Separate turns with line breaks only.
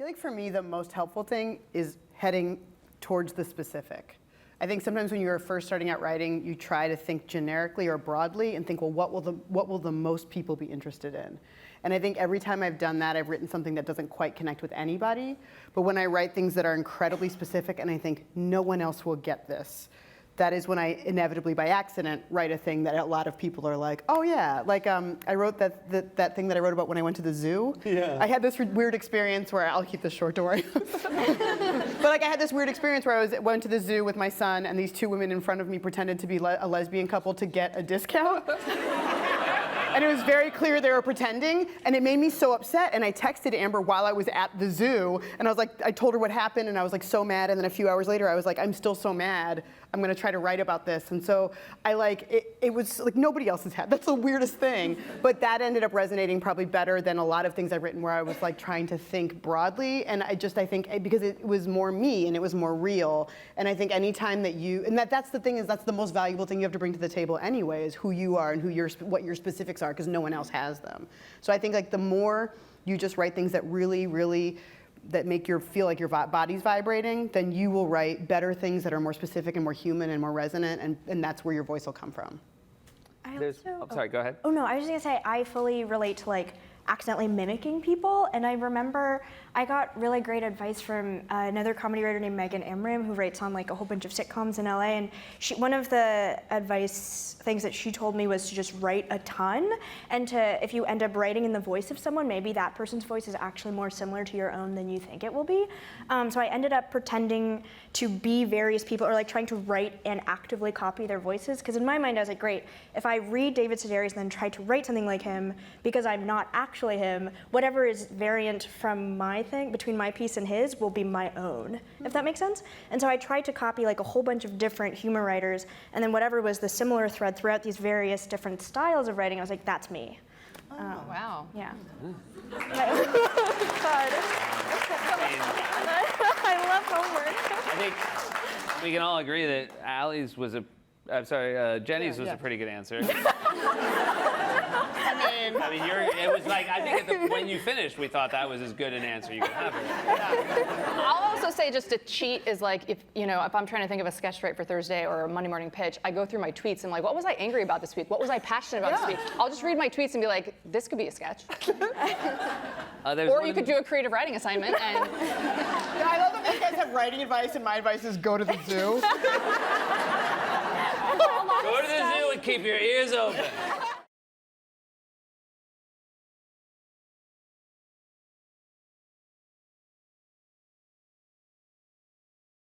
feel like for me, the most helpful thing is heading towards the specific. I think sometimes when you're first starting out writing, you try to think generically or broadly and think, well, what will the most people be interested in? And I think every time I've done that, I've written something that doesn't quite connect with anybody. But when I write things that are incredibly specific and I think no one else will get this, that is when I inevitably, by accident, write a thing that a lot of people are like, oh yeah. Like I wrote that thing that I wrote about when I went to the zoo. Yeah. I had this weird experience where, I'll keep this short, don't worry. But like I had this weird experience where I went to the zoo with my son and these two women in front of me pretended to be a lesbian couple to get a discount. And it was very clear they were pretending, and it made me so upset. And I texted Amber while I was at the zoo, and I was like, I told her what happened, and I was like so mad. And then a few hours later, I was like, I'm still so mad. I'm gonna try to write about this. And so I it was like nobody else has had. That's the weirdest thing. But that ended up resonating probably better than a lot of things I've written where I was like trying to think broadly. And I think because it was more me and it was more real. And I think anytime that that's the thing, is that's the most valuable thing you have to bring to the table anyway, is who you are and what your specifics are, because no one else has them. So I think like the more you just write things that really that make you feel like your body's vibrating, then you will write better things that are more specific and more human and more resonant, and that's where your voice will come from.
Sorry, go ahead.
Oh no, I was just gonna say, I fully relate to like accidentally mimicking people, and I remember I got really great advice from another comedy writer named Megan Amram, who writes on like a whole bunch of sitcoms in LA, and one of the advice things that she told me was to just write a ton, and if you end up writing in the voice of someone, maybe that person's voice is actually more similar to your own than you think it will be. So I ended up pretending to be various people, or like trying to write and actively copy their voices, because in my mind I was like, great, if I read David Sedaris and then try to write something like him, because I'm not actually him, whatever is variant from my thing, between my piece and his, will be my own, if that makes sense. And so I tried to copy like a whole bunch of different humor writers, and then whatever was the similar thread throughout these various different styles of writing, I was like, that's me.
Oh, wow.
Yeah. God. I love homework.
I think we can all agree that Allie's was Jenny's was a pretty good answer. I mean, it was like, I think when you finished, we thought that was as good an answer you could have.
I'll also say, just to cheat, is like, if I'm trying to think of a sketch to write for Thursday or a Monday morning pitch, I go through my tweets and like, what was I angry about this week? What was I passionate about this week? I'll just read my tweets and be like, this could be a sketch. Or you could do a creative writing assignment. And
I love that you guys have writing advice, and my advice is go to the zoo.
Go to the zoo and keep your ears open.